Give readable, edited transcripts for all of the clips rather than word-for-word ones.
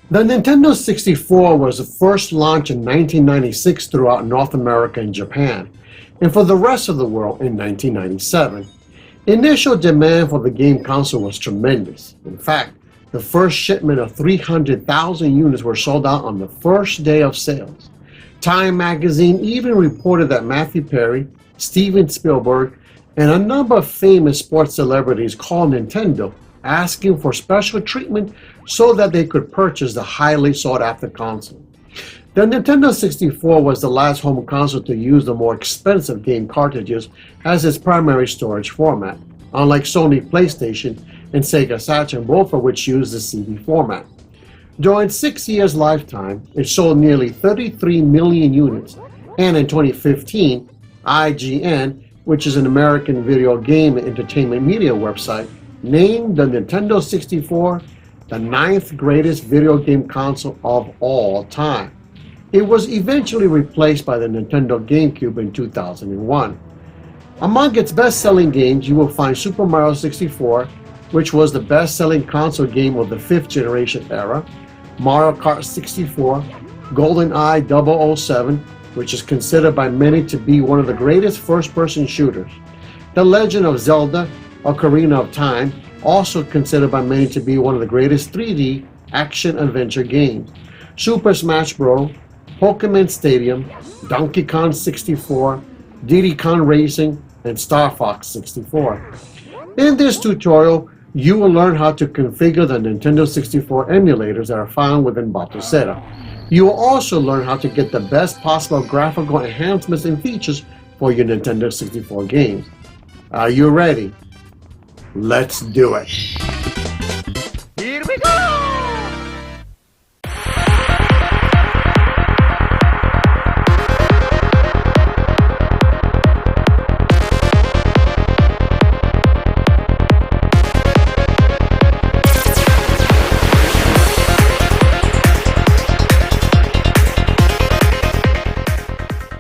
The Nintendo 64 was first launched in 1996 throughout North America and Japan, and for the rest of the world in 1997. Initial demand for the game console was tremendous. In fact, the first shipment of 300,000 units were sold out on the first day of sales. Time magazine even reported that Matthew Perry, Steven Spielberg, and a number of famous sports celebrities called Nintendo asking for special treatment so that they could purchase the highly sought-after console. The Nintendo 64 was the last home console to use the more expensive game cartridges as its primary storage format, unlike Sony PlayStation and Sega Saturn, both of which used the CD format. During 6 years' lifetime, it sold nearly 33 million units, and in 2015, IGN, which is an American video game and entertainment media website, named the Nintendo 64 the 9th greatest video game console of all time. It was eventually replaced by the Nintendo GameCube in 2001. Among its best-selling games, you will find Super Mario 64, which was the best-selling console game of the 5th generation era, Mario Kart 64, GoldenEye 007, which is considered by many to be one of the greatest first-person shooters, The Legend of Zelda: Ocarina of Time, also considered by many to be one of the greatest 3D action-adventure games, Super Smash Bros., Pokemon Stadium, Donkey Kong 64, Diddy Kong Racing, and Star Fox 64. In this tutorial, you will learn how to configure the Nintendo 64 emulators that are found within Batocera. You will also learn how to get the best possible graphical enhancements and features for your Nintendo 64 games. Are you ready? Let's do it! Here we go!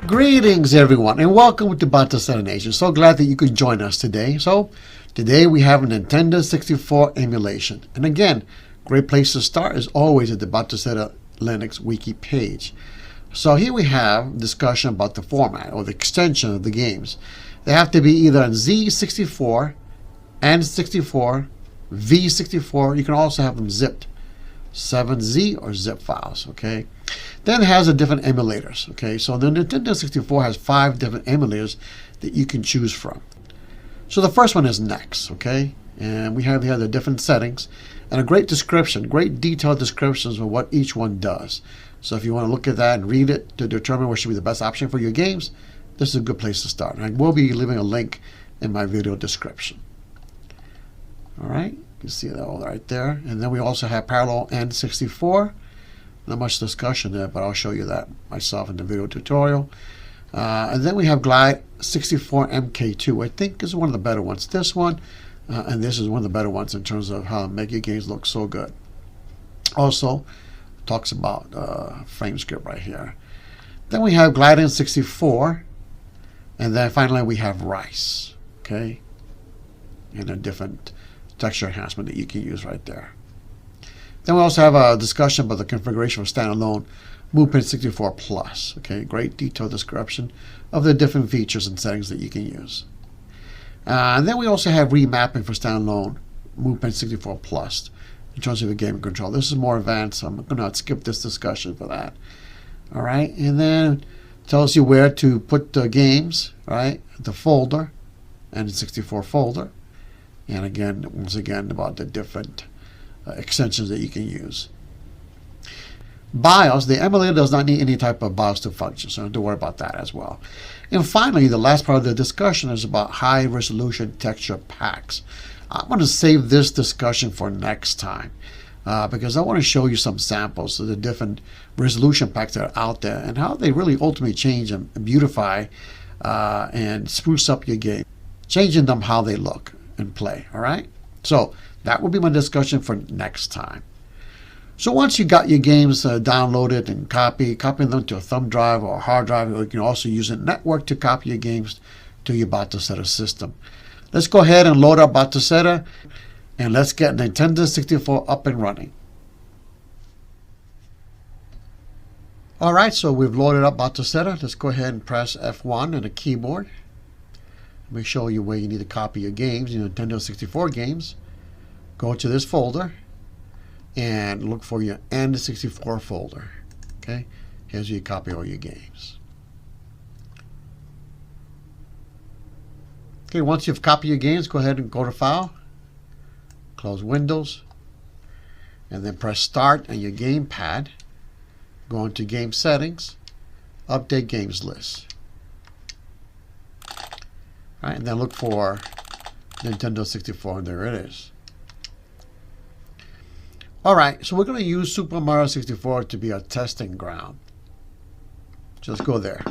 Greetings everyone and welcome to Batocera Nation. So glad that you could join us today. So today we have a Nintendo 64 emulation. And again, great place to start is always at the Batocera Linux wiki page. So here we have discussion about the format or the extension of the games. They have to be either in Z64, N64, V64. You can also have them zipped. 7Z or zip files, okay? Then it has the different emulators, okay? So the Nintendo 64 has 5 different emulators that you can choose from. So the first one is Next, okay? And we have here the different settings and a great description, great detailed descriptions of what each one does. So if you want to look at that and read it to determine what should be the best option for your games, this is a good place to start. I will be leaving a link in my video description. All right, you can see that all right there. And then we also have Parallel N64. Not much discussion there, but I'll show you that myself in the video tutorial. And then we have Glide64 MK2. I think is one of the better ones. This one, and this is one of the better ones in terms of how to make your games look so good. Also, talks about frame script right here. Then we have Glide N64. And then finally we have Rice. Okay? And a different texture enhancement that you can use right there. Then we also have a discussion about the configuration for standalone MovePen 64 Plus. Okay, great detailed description of the different features and settings that you can use. And then we also have remapping for standalone MovePen 64 Plus in terms of the game control. This is more advanced, so I'm going to skip this discussion for that. All right, and then it tells you where to put the games, right? The folder and the 64 folder. And again, once again, about the different extensions that you can use. BIOS, the emulator does not need any type of BIOS to function, so don't have to worry about that as well. And finally, the last part of the discussion is about high resolution texture packs. I'm going to save this discussion for next time because I want to show you some samples of the different resolution packs that are out there and how they really ultimately change and beautify and spruce up your game, changing them how they look and play. All right, so that will be my discussion for next time. So once you got your games downloaded and copying them to a thumb drive or a hard drive, or you can also use a network to copy your games to your Batocera system. Let's go ahead and load up Batocera and let's get Nintendo 64 up and running. All right, so we've loaded up Batocera. Let's go ahead and press F1 on the keyboard. Let me show you where you need to copy your games, your Nintendo 64 games. Go to this folder and look for your N64 folder. Okay, here's where you copy all your games. Okay, once you've copied your games, go ahead and go to File, close Windows, and then press Start on your gamepad. Go into Game Settings, Update Games List. All right, and then look for Nintendo 64, and there it is. All right, so we're going to use Super Mario 64 to be our testing ground. So let's go there.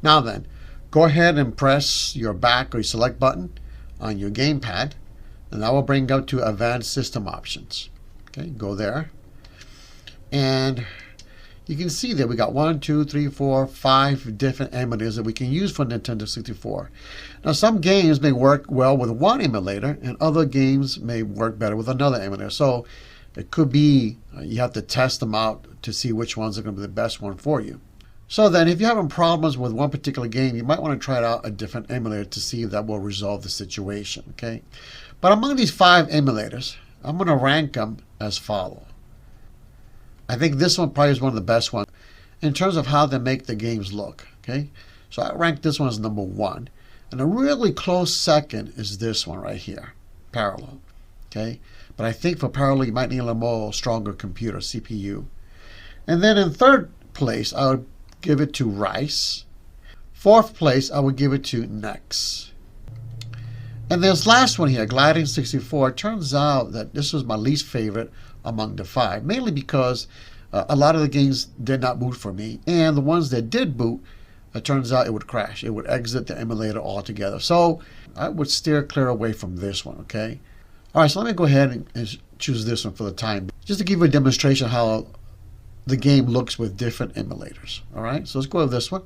Now then, go ahead and press your back or your select button on your gamepad, and that will bring up to Advanced System Options. Okay, go there. And you can see that we got 1, 2, 3, 4, 5 different emulators that we can use for Nintendo 64. Now, some games may work well with one emulator, and other games may work better with another emulator. So it could be you have to test them out to see which ones are going to be the best one for you. So then, if you're having problems with one particular game, you might want to try out a different emulator to see if that will resolve the situation. Okay, but among these 5 emulators, I'm going to rank them as follows. I think this one probably is one of the best ones in terms of how they make the games look. Okay, so I rank this one as number 1, and a really close second is this one right here, Parallel. Okay, but I think for Parallel you might need a little more stronger computer, CPU. And then in third place, I would give it to Rice. Fourth place, I would give it to Nex. And this last one here, Glide64, it turns out that this was my least favorite among the 5, mainly because a lot of the games did not boot for me, and the ones that did boot, it turns out it would crash. It would exit the emulator altogether. So I would steer clear away from this one, okay? All right, so let me go ahead and choose this one for the time, just to give you a demonstration of how the game looks with different emulators. All right, so let's go with this one.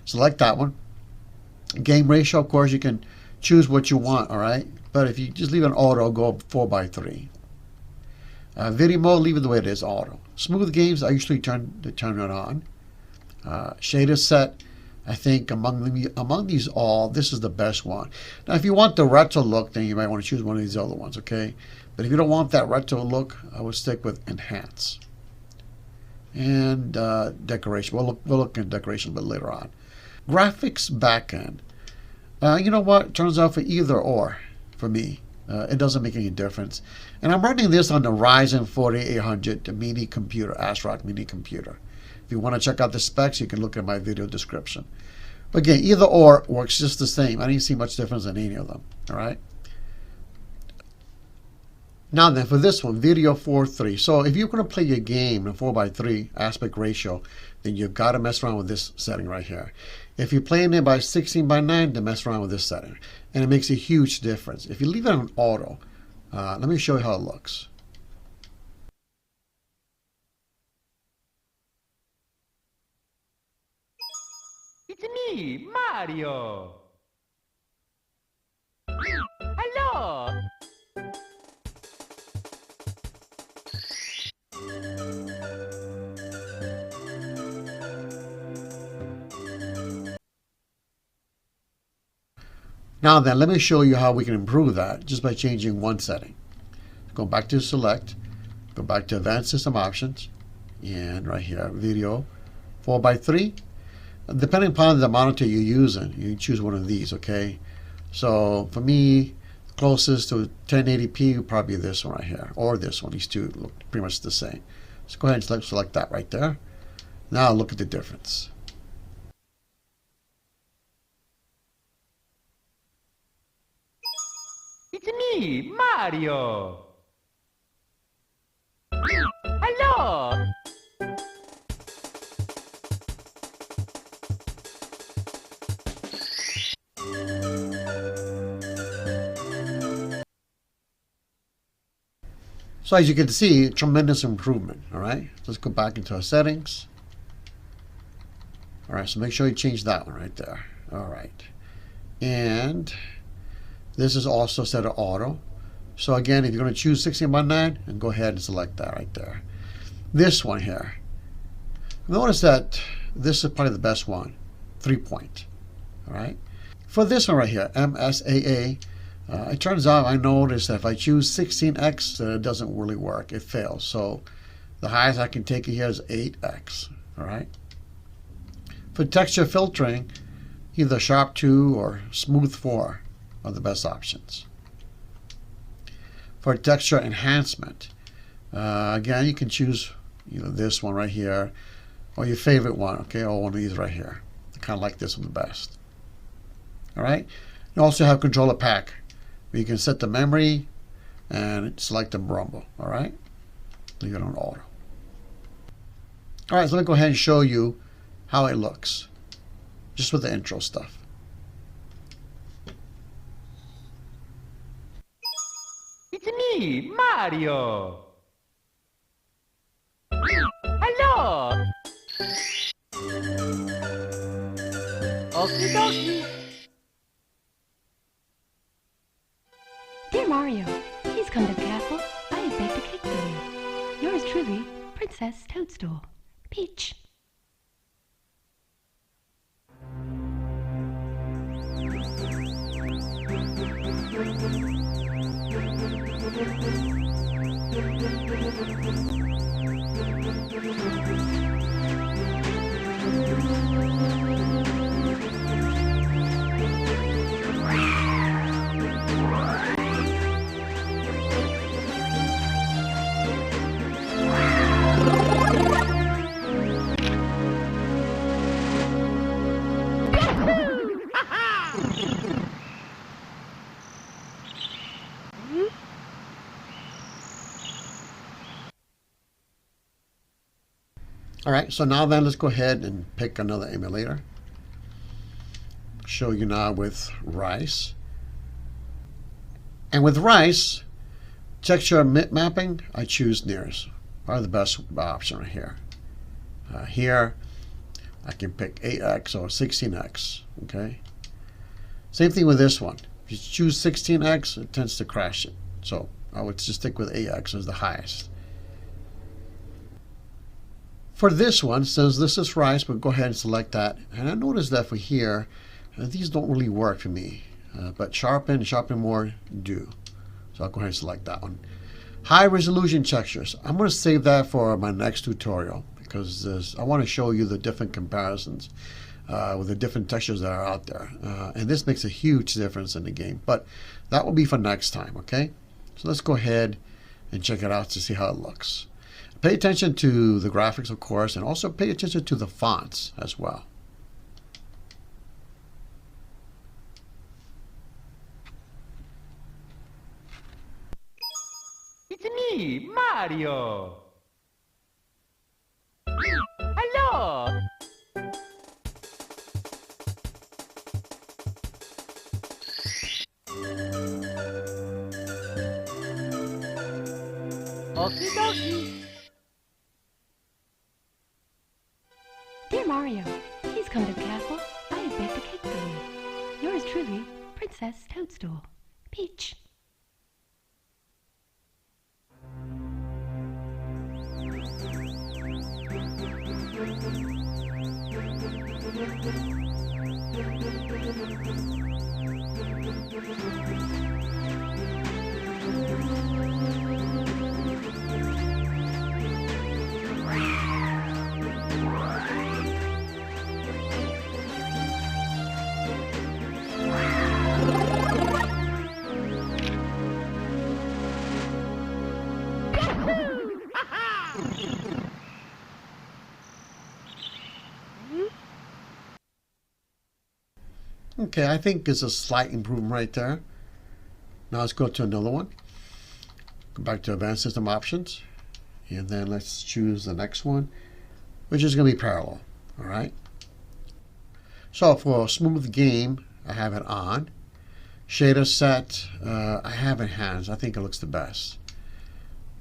Select that one. Game ratio, of course, you can choose what you want, all right? But if you just leave it on auto, go 4:3. Video mode, leave it the way it is, auto. Smooth games, I usually turn it on. Shader set, I think among these all, this is the best one. Now, if you want the retro look, then you might want to choose one of these other ones, okay? But if you don't want that retro look, I would stick with Enhance. And decoration. We'll look at decoration a bit later on. Graphics backend. You know what? Turns out for either or for me. It doesn't make any difference. And I'm running this on the Ryzen 4800, the mini computer, ASRock mini computer. If you want to check out the specs, you can look at my video description. But again, either or works just the same. I didn't see much difference in any of them. All right. Now then, for this one, video 4:3. So if you're going to play your game in 4:3 aspect ratio, then you've got to mess around with this setting right here. If you're playing it by 16:9, then mess around with this setting. And it makes a huge difference. If you leave it on auto, let me show you how it looks. It's me, Mario. Hello. Now then, let me show you how we can improve that just by changing one setting. Go back to Select, go back to Advanced System Options, and right here, Video 4:3. Depending upon the monitor you're using, you choose one of these, okay? So for me, closest to 1080p would probably be this one right here, or this one. These two look pretty much the same. So go ahead and select that right there. Now look at the difference. It's me, Mario. Hello. So as you can see, tremendous improvement. All right, let's go back into our settings. All right, so make sure you change that one right there. All right, and this is also set to auto. So again, if you're going to choose 16:9, and go ahead and select that right there. This one here, Notice that this is probably the best one, 3-point. All right. For this one right here, MSAA, it turns out I noticed that if I choose 16x, it doesn't really work. It fails. So the highest I can take here is 8x. All right. For texture filtering, either Sharp 2 or Smooth 4 are the best options. For texture enhancement, again, you can choose this one right here or your favorite one, okay, or one of these right here. I kind of like this one the best. All right. You also have controller pack where you can set the memory and select the rumble. All right. Leave it on auto. All right, so let me go ahead and show you how it looks just with the intro stuff. It's me, Mario. Hello. Okie dokie. Dear Mario, please come to the castle. I have baked a cake for you. Yours truly, Princess Toadstool. Peach. All right, so now then let's go ahead and pick another emulator. Show you now with Rice. And with Rice, texture mapping, I choose Nearest. Probably the best option right here. Here, I can pick 8x or 16x, okay? Same thing with this one. If you choose 16x, it tends to crash it. So I would just stick with 8x as the highest. For this one, since this is Rice, we'll go ahead and select that. And I noticed that for here, these don't really work for me. But Sharpen More do. So I'll go ahead and select that one. High resolution textures. I'm going to save that for my next tutorial because I want to show you the different comparisons with the different textures that are out there. And this makes a huge difference in the game. But that will be for next time, okay? So let's go ahead and check it out to see how it looks. Pay attention to the graphics, of course, and also pay attention to the fonts as well. It's me, Mario. Hello. Okie dokie. Dear Mario, please come to the castle. I have baked a cake for you. Yours truly, Princess Toadstool. Peach. Okay, I think it's a slight improvement right there. Now let's go to another one. Go back to Advanced System Options. And then let's choose the next one, which is going to be Parallel. All right. So for a smooth game, I have it on. Shader set, I have enhanced. I think it looks the best.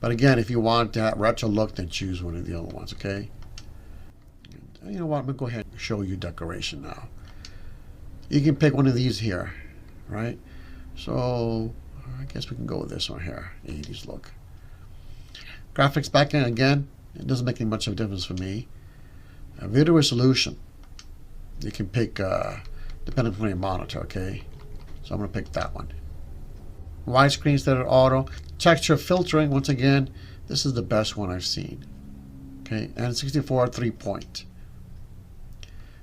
But again, if you want that retro look, then choose one of the other ones, okay? And you know what? I'm going to go ahead and show you decoration now. You can pick one of these here, right? So I guess we can go with this one here, 80s look. Graphics backend, again, it doesn't make much of a difference for me. Video resolution. You can pick depending on your monitor, okay? So I'm going to pick that one. Widescreen instead of auto. Texture filtering, once again, this is the best one I've seen. Okay, N64 3-point.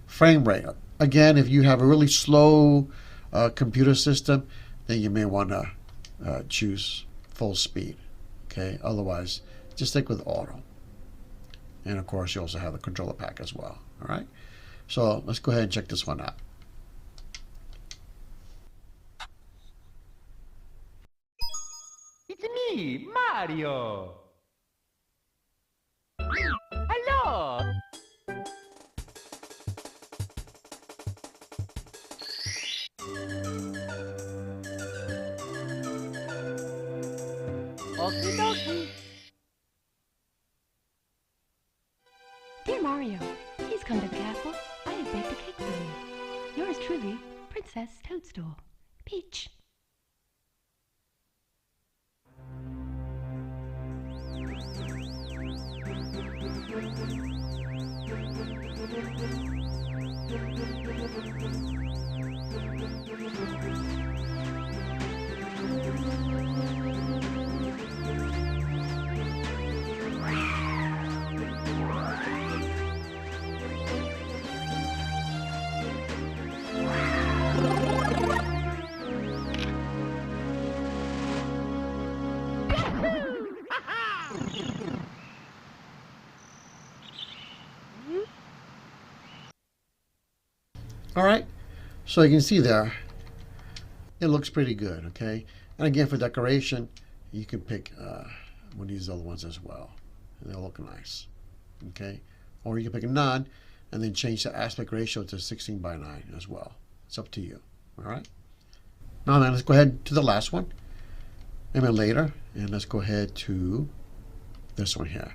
Frame rate. Again, if you have a really slow computer system, then you may want to choose full speed. Okay, otherwise, just stick with auto. And of course, you also have the controller pack as well. All right, so let's go ahead and check this one out. It's me, Mario. Hello. Okie dokie. Dear Mario, please come to the castle. I have baked a cake for you. Yours truly, Princess Toadstool. Peach. All right, so you can see there, it looks pretty good, okay? And again, for decoration, you can pick one of these other ones as well. And they'll look nice, okay? Or you can pick a none and then change the aspect ratio to 16:9 as well. It's up to you, all right? Now then, let's go ahead to the last one, Emulator, and let's go ahead to this one here.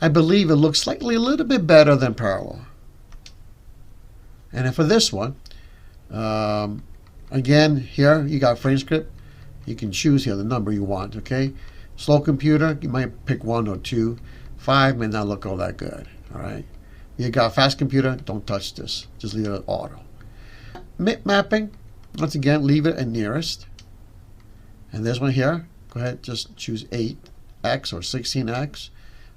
I believe it looks slightly a little bit better than Parallel. And then for this one, again, here you got frame script. You can choose here the number you want, okay? Slow computer, you might pick 1 or 2. 5 may not look all that good, all right? You got fast computer, don't touch this. Just leave it at auto. Mapping, once again, leave it at nearest. And this one here, go ahead, just choose 8x or 16x.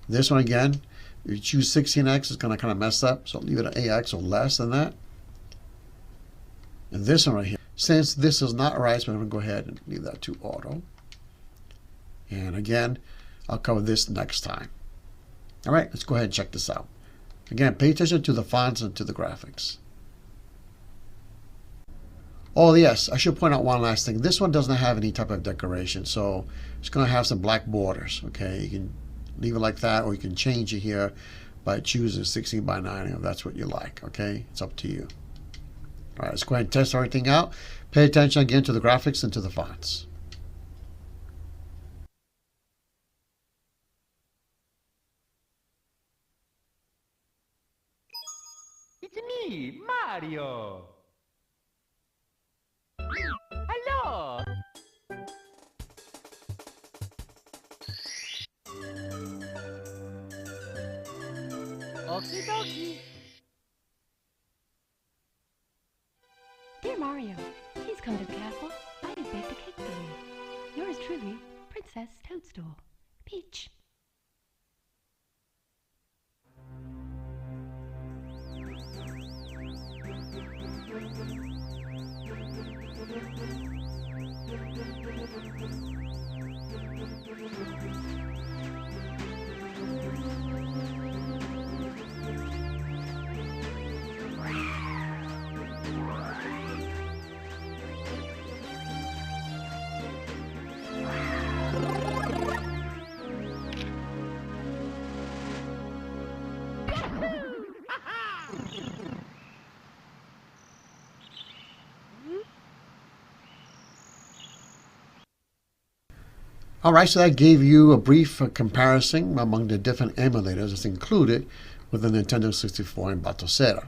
This one again, if you choose 16x, it's going to kind of mess up, so leave it at 8x or less than that. And this one right here, since this is not right, so I'm going to go ahead and leave that to auto. And again, I'll cover this next time. All right, let's go ahead and check this out. Again, pay attention to the fonts and to the graphics. Oh yes, I should point out one last thing. This one doesn't have any type of decoration, so it's going to have some black borders. Okay, you can leave it like that, or you can change it here by choosing 16:9 if that's what you like. Okay, it's up to you. All right, let's go ahead and test everything out. Pay attention again to the graphics and to the fonts. It's me, Mario. Hello. Okie dokie. Dear Mario, please come to the castle. I have baked a cake for you. Yours truly, Princess Toadstool. Peach. All right, so that gave you a brief comparison among the different emulators that's included with the Nintendo 64 and Batocera.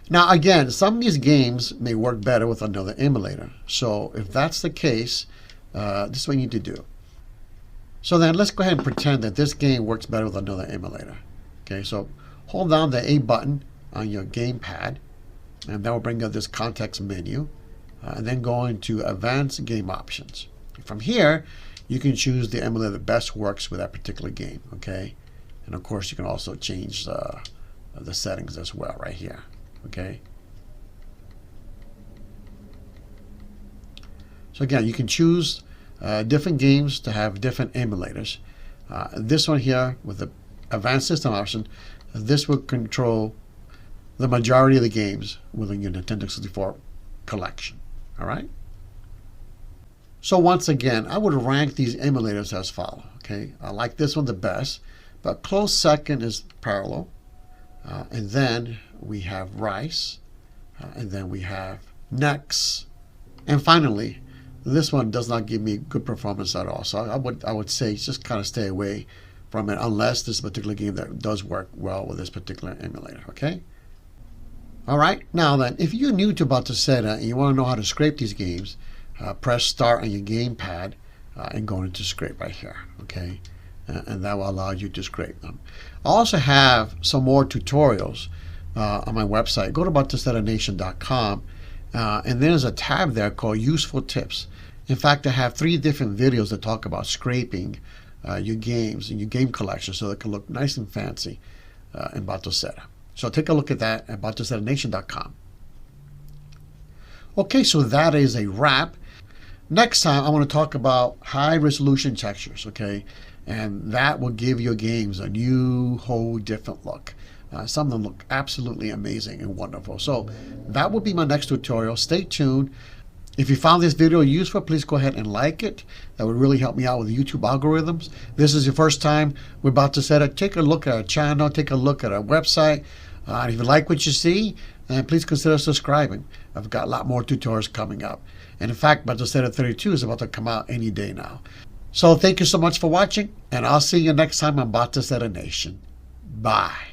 Now, again, some of these games may work better with another emulator. So if that's the case, this is what you need to do. So then let's go ahead and pretend that this game works better with another emulator. Okay, so hold down the A button on your gamepad, and that will bring up this context menu, and then go into Advanced Game Options. From here, you can choose the emulator that best works with that particular game, okay? And of course, you can also change the settings as well right here, okay? So again, you can choose different games to have different emulators. This one here with the Advanced System option, this will control the majority of the games within your Nintendo 64 collection. All right. So once again, I would rank these emulators as follows. Okay, I like this one the best, but close second is Parallel, and then we have Rice, and then we have Nex, and finally, this one does not give me good performance at all. So I would say just kind of stay away from it unless this particular game that does work well with this particular emulator. Okay. All right, now then, if you're new to Batocera and you want to know how to scrape these games, press Start on your gamepad and go into Scrape right here, okay? And that will allow you to scrape them. I also have some more tutorials on my website. Go to BatoCeraNation.com, and there's a tab there called Useful Tips. In fact, I have 3 different videos that talk about scraping your games and your game collection so it can look nice and fancy in Batocera. So take a look at that at BatoCeraNation.com. Okay, so that is a wrap. Next time, I want to talk about high resolution textures, okay? And that will give your games a new, whole different look. Some of them look absolutely amazing and wonderful. So that will be my next tutorial. Stay tuned. If you found this video useful, please go ahead and like it. That would really help me out with the YouTube algorithms. This is your first time we're about to set it. Take a look at our channel. Take a look at our website. If you like what you see, please consider subscribing. I've got a lot more tutorials coming up. And in fact, Batocera 32 is about to come out any day now. So thank you so much for watching, and I'll see you next time on Batocera Nation. Bye.